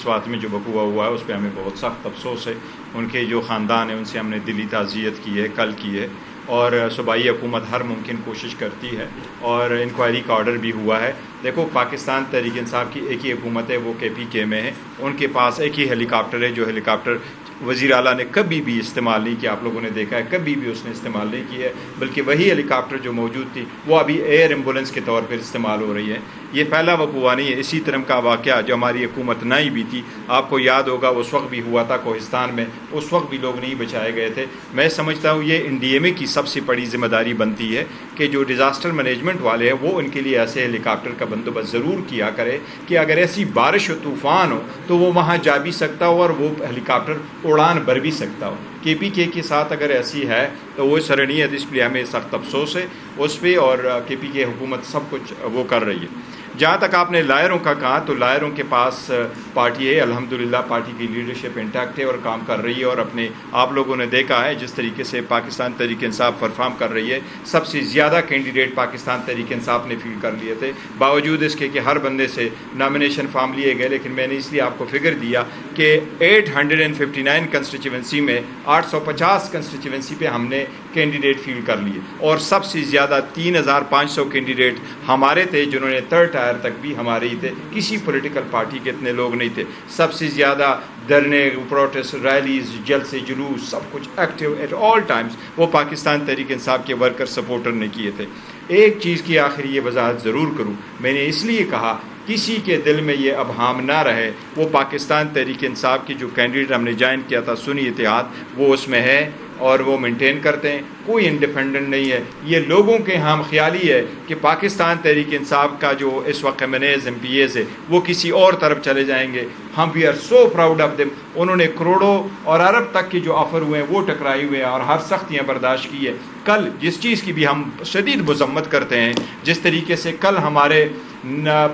اس بات میں جو وقوع ہوا ہے اس پہ ہمیں بہت سخت افسوس ہے. ان کے جو خاندان ہیں ان سے ہم نے دلی تعزیت کی ہے, کل کی ہے, اور صوبائی حکومت ہر ممکن کوشش کرتی ہے, اور انکوائری کا آرڈر بھی ہوا ہے. دیکھو, پاکستان تحریک انصاف کی ایک ہی حکومت ہے, وہ KPK میں ہے. ان کے پاس ایک ہی ہیلی کاپٹر ہے, جو ہیلی کاپٹر وزیر اعلیٰ نے کبھی بھی استعمال نہیں کیا. آپ لوگوں نے دیکھا ہے, کبھی بھی اس نے استعمال نہیں کی ہے, بلکہ وہی ہیلی کاپٹر جو موجود تھی وہ ابھی ایئر ایمبولینس کے طور پر استعمال ہو رہی ہے. یہ پہلا وقوع نہیں ہے. اسی طرح کا واقعہ جو ہماری حکومت نئی بھی تھی, آپ کو یاد ہوگا اس وقت بھی ہوا تھا کوہستان میں, اس وقت بھی لوگ نہیں بچائے گئے تھے. میں سمجھتا ہوں یہ NDMA کی سب سے بڑی ذمہ داری بنتی ہے کہ جو ڈیزاسٹر مینجمنٹ والے ہیں وہ ان کے لیے ایسے ہیلی کاپٹر کا بندوبست ضرور کیا کرے کہ اگر ایسی بارش و طوفان ہو تو وہ وہاں جا بھی سکتا ہو اور وہ ہیلی کاپٹر اڑان بھر بھی سکتا ہو. KPK کے ساتھ اگر ایسی ہے تو وہ سرنی ہے, اس لیے ہمیں سخت افسوس ہے اس پہ, اور KPK حکومت سب کچھ وہ کر رہی ہے. جہاں تک آپ نے لائروں کا کہا, تو لائروں کے پاس پارٹی ہے, الحمدللہ پارٹی کی لیڈرشپ انٹیکٹ ہے اور کام کر رہی ہے, اور اپنے آپ لوگوں نے دیکھا ہے جس طریقے سے پاکستان تحریک انصاف پرفارم کر رہی ہے. سب سے زیادہ کینڈیڈیٹ پاکستان تحریک انصاف نے فیل کر لیے تھے, باوجود اس کے کہ ہر بندے سے نامینیشن فارم لیے گئے. لیکن میں نے اس لیے آپ کو فگر دیا کہ 859 کنسٹیچوئنسی میں 850 کنسٹیچوئنسی پہ ہم نے کینڈیڈیٹ فیل کر لیے, اور سب سے زیادہ 3500 کینڈیڈیٹ ہمارے تھے جنہوں نے تھرڈ ٹائر تک بھی ہمارے ہی تھے. کسی پولیٹیکل پارٹی کے اتنے لوگ نہیں تھے. سب سے زیادہ دھرنے, پروٹیسٹ, ریلیز, جلسے, جلوس, سب کچھ ایکٹیو ایٹ آل ٹائمز وہ پاکستان تحریک انصاف کے ورکر سپورٹر نے کیے تھے. ایک چیز کی آخری یہ وضاحت ضرور کروں, میں نے اس لیے کہا کسی کے دل میں یہ ابہام نہ رہے, وہ پاکستان تحریک انصاف کی جو کینڈیڈیٹ ہم نے جوائن کیا تھا سنی اتحاد, وہ اس میں ہے اور وہ مینٹین کرتے ہیں, کوئی انڈیپینڈنٹ نہیں ہے. یہ لوگوں کے ہم خیالی ہے کہ پاکستان تحریک انصاف کا جو اس وقت MPAs ہے وہ کسی اور طرف چلے جائیں گے. ہم we are so proud of them. انہوں نے کروڑوں اور ارب تک کے جو آفر ہوئے ہیں وہ ٹکرائے ہوئے ہیں اور ہر سختیاں برداشت کی ہے. کل جس چیز کی بھی ہم شدید مذمت کرتے ہیں, جس طریقے سے کل ہمارے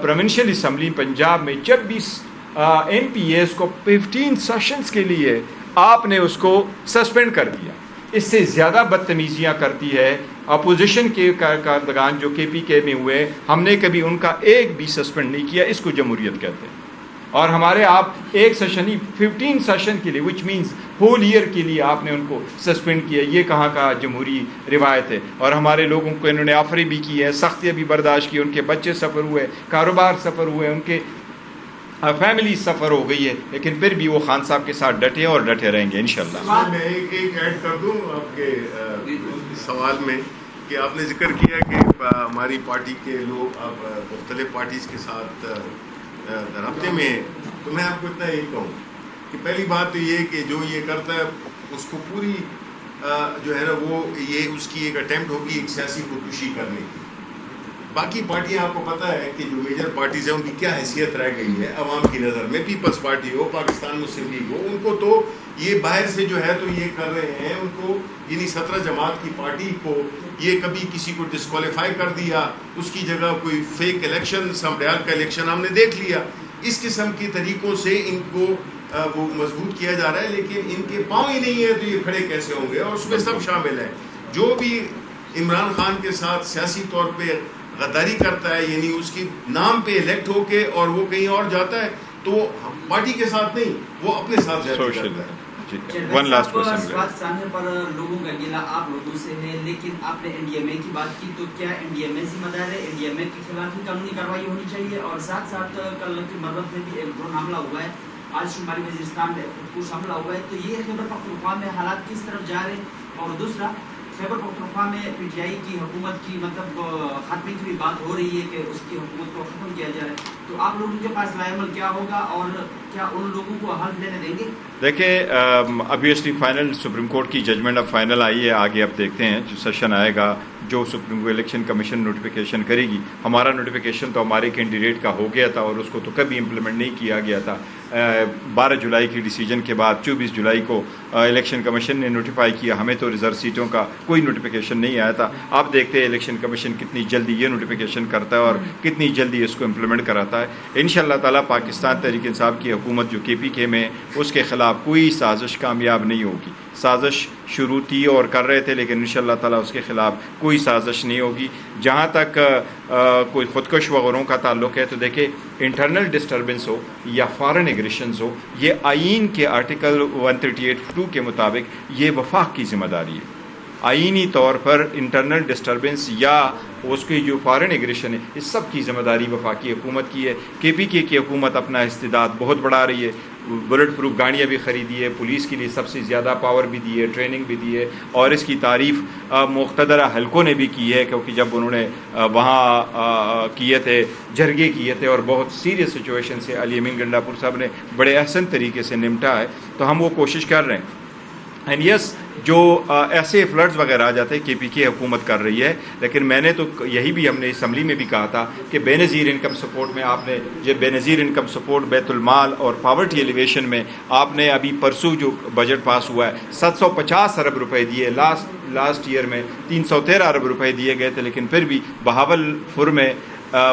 پروونشل اسمبلی پنجاب میں 26 MPAs کو 15 سیشنز کے لیے آپ نے اس کو سسپینڈ کر دیا. اس سے زیادہ بدتمیزیاں کرتی ہے اپوزیشن کے کارکنان جو KPK میں ہوئے, ہم نے کبھی ان کا ایک بھی سسپینڈ نہیں کیا. اس کو جمہوریت کہتے ہیں. اور ہمارے آپ ایک سیشن ہی 15 سیشن کے لیے وچ مینز ہول ایئر کے لیے آپ نے ان کو سسپینڈ کیا. یہ کہاں کا جمہوری روایت ہے؟ اور ہمارے لوگوں کو انہوں نے آفریں بھی کی ہے, سختیاں بھی برداشت کی, ان کے بچے سفر ہوئے, کاروبار سفر ہوئے, ان کے فیملی سفر ہو گئی ہے, لیکن پھر بھی وہ خان صاحب کے ساتھ ڈٹے اور ڈٹے رہیں گے انشاءاللہ. میں ایک ایڈ کر دوں آپ کے سوال میں کہ آپ نے ذکر کیا کہ ہماری پارٹی کے لوگ اب مختلف پارٹیز کے ساتھ رابطے میں ہیں. تو میں آپ کو اتنا یہی کہوں کہ پہلی بات تو یہ کہ جو یہ کرتا ہے اس کو پوری جو ہے نا وہ یہ اس کی ایک اٹیمپٹ ہوگی ایک سیاسی خودکشی کرنے کی. باقی پارٹیاں آپ کو پتہ ہے کہ جو میجر پارٹیز ہیں ان کی کیا حیثیت رہ گئی ہے عوام کی نظر میں. پیپلز پارٹی ہو, پاکستان مسلم لیگ ہو, ان کو تو یہ باہر سے جو ہے تو یہ کر رہے ہیں. ان کو یعنی 17 جماعت کی پارٹی کو یہ کبھی کسی کو ڈسکوالیفائی کر دیا, اس کی جگہ کوئی فیک الیکشن, سمڈیال کا الیکشن ہم نے دیکھ لیا. اس قسم کی طریقوں سے ان کو وہ مضبوط کیا جا رہا ہے. لیکن ان کے پاؤں ہی نہیں ہے تو یہ کھڑے کیسے ہوں گے؟ اور اس میں سب شامل ہیں. جو بھی عمران خان کے ساتھ سیاسی طور پہ غداری کرتا ہے, یعنی اس کی نام پہ الیکٹ ہو کے اور وہ کہیں اور جاتا ہے, تو پارٹی کے ساتھ نہیں, وہ اپنے ساتھ زیادتی کرتا ہے. One last question. بات سامنے پر لوگوں کا گلہ آپ لوگوں سے ہے, لیکن آپ نے NDMA کی بات کی, تو کیا NDMA ذمہ دار ہے؟ NDMA کے خلاف ہی قانونی کارروائی ہونی چاہیے. اور ساتھ ساتھ کل کی مربت میں بھی ایک ڈرون حملہ ہوا ہے, آج شمالی وزیرستان میں کچھ حملہ ہوا ہے, تو یہ خیبر پختونخوا میں حالات کس طرف جا رہے ہیں؟ اور دوسرا, خیبر پختونخوا میں PTI کی حکومت کی مطلب خاتمے کی بھی بات ہو رہی ہے کہ اس کی حکومت کو ختم کیا جائے, تو آپ لوگوں کے پاس رائے عمل کیا ہوگا اور کیا ان لوگوں کو حل دینے دیں گے؟ دیکھیں, ابویسلی فائنل سپریم کورٹ کی ججمنٹ اب فائنل آئی ہے, آگے اب دیکھتے ہیں جو سیشن آئے گا, جو supreme court election commission notification کرے گی. ہمارا نوٹیفیکیشن تو ہمارے کینڈیڈیٹ کا ہو گیا تھا اور اس کو تو کبھی امپلیمنٹ نہیں کیا گیا تھا. 12 جولائی کی ڈیسیجن کے بعد 24 جولائی کو الیکشن کمیشن نے نوٹیفائی کیا. ہمیں تو ریزرو سیٹوں کا کوئی نوٹیفیکیشن نہیں آیا تھا. آپ دیکھتے ہیں الیکشن کمیشن کتنی جلدی یہ نوٹیفیکیشن کرتا ہے اور کتنی جلدی اس کو امپلیمنٹ کراتا ہے. انشاءاللہ تعالیٰ پاکستان تحریک انصاف کی حکومت جو KPK میں, اس کے خلاف کوئی سازش کامیاب نہیں ہوگی. سازش شروع تھی اور کر رہے تھے، لیکن انشاءاللہ تعالیٰ اس کے خلاف کوئی سازش نہیں ہوگی۔ جہاں تک کوئی خودکش وغیرہ کا تعلق ہے تو دیکھیں، انٹرنل ڈسٹربنس ہو یا فارن ایگریشنز ہو، یہ آئین کے آرٹیکل 138(2) کے مطابق یہ وفاق کی ذمہ داری ہے۔ آئینی طور پر انٹرنل ڈسٹربنس یا اس کی جو فارن ایگریشن ہے، اس سب کی ذمہ داری وفاقی حکومت کی ہے۔ KPK کی حکومت اپنا استعداد بہت بڑھا رہی ہے، بلٹ پروف گاڑیاں بھی خریدی ہے، پولیس کے لیے سب سے زیادہ پاور بھی دی ہے، ٹریننگ بھی دی ہے، اور اس کی تعریف مقتدرہ حلقوں نے بھی کی ہے، کیونکہ جب انہوں نے وہاں کیے تھے، جرگے کیے تھے اور بہت سیریس سچویشن سے علی امین گنڈا پور صاحب نے بڑے احسن طریقے سے نمٹا ہے، تو ہم وہ کوشش کر رہے ہیں۔ اینڈ یس، جو ایسے فلڈز وغیرہ آ جاتے ہیں KPK حکومت کر رہی ہے، لیکن میں نے تو یہی بھی ہم نے اسمبلی میں بھی کہا تھا کہ بے نظیر انکم سپورٹ میں آپ نے یہ بے نظیر انکم سپورٹ بیت المال اور پاورٹی ایلیویشن میں آپ نے ابھی پرسوں جو بجٹ پاس ہوا ہے 750 ارب روپے دیے، لاسٹ ایئر میں 313 ارب روپے دیے گئے تھے، لیکن پھر بھی بہاولپور میں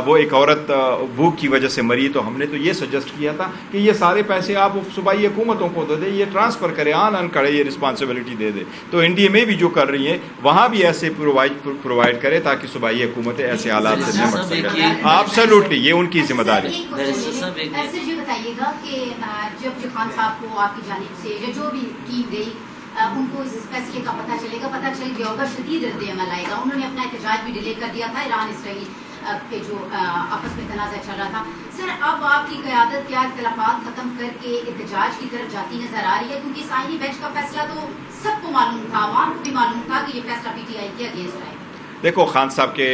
وہ ایک عورت بھوک کی وجہ سے مری، تو ہم نے تو یہ سجیسٹ کیا تھا کہ یہ سارے پیسے آپ صوبائی حکومتوں کو دے دیں، یہ ٹرانسفر کرے، آن کھڑے یہ رسپانسبلٹی دے دے۔ تو NDMA بھی جو کر رہی ہیں وہاں بھی ایسے پرووائڈ کرے تاکہ صوبائی حکومتیں ایسے حالات سے نمٹ سکیں۔ ایبسلیوٹلی، یہ ان کی ذمہ داری ہے۔ سر یہ بتائیے گا کہ جب خان صاحب کو آپ کی جانب سے یا جو بھی ٹیم گئی ان کو اس فیصلے کا پتہ چلے گا، پتہ چل گیا ہوگا، شدید رد عمل آئے گا۔ انہوں نے اپنا احتجاج بھی ڈیلے کر دیا تھا، ایران اسرائیل کے جو آپس میں تنازع چل رہا تھا۔ سر اب آپ کی قیادت کیا اختلافات ختم کر کے احتجاج کی طرف جاتی نظر آ رہی ہے؟ کیونکہ آئینی بینچ کا فیصلہ تو سب کو معلوم تھا، عوام کو بھی معلوم تھا کہ یہ فیصلہ PTI کے اگینسٹ ہے۔ دیکھو، خان صاحب کے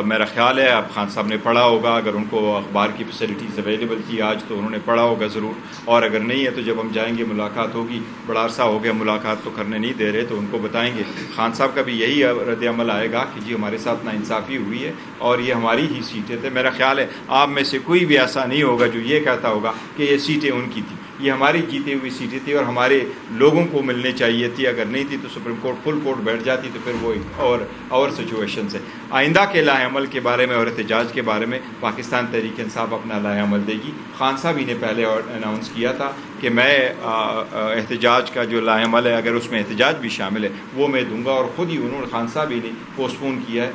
میرا خیال ہے اب خان صاحب نے پڑھا ہوگا، اگر ان کو اخبار کی فیسلٹیز اویلیبل تھی آج تو انہوں نے پڑھا ہوگا ضرور، اور اگر نہیں ہے تو جب ہم جائیں گے ملاقات ہوگی۔ بڑا عرصہ ہو گیا ملاقات تو کرنے نہیں دے رہے، تو ان کو بتائیں گے۔ خان صاحب کا بھی یہی رد عمل آئے گا کہ جی ہمارے ساتھ ناانصافی ہوئی ہے اور یہ ہماری ہی سیٹیں تھے۔ میرا خیال ہے آپ میں سے کوئی بھی ایسا نہیں ہوگا جو یہ کہتا ہوگا کہ یہ سیٹیں ان کی تھیں، یہ ہماری جیتی ہوئی سیٹیں تھیں اور ہمارے لوگوں کو ملنے چاہیے تھی۔ اگر نہیں تھی تو سپریم کورٹ فل کورٹ بیٹھ جاتی، تو پھر وہ ایک اور سچویشن سے۔ آئندہ کے لائحہ عمل کے بارے میں اور احتجاج کے بارے میں پاکستان تحریک انصاف اپنا لائحہ عمل دے گی۔ خان صاحب ہی نے پہلے اناؤنس کیا تھا کہ میں احتجاج کا جو لائحہ عمل ہے، اگر اس میں احتجاج بھی شامل ہے، وہ میں دوں گا، اور خود ہی انہوں نے خان صاحب ہی نے پوسٹ پون کیا ہے۔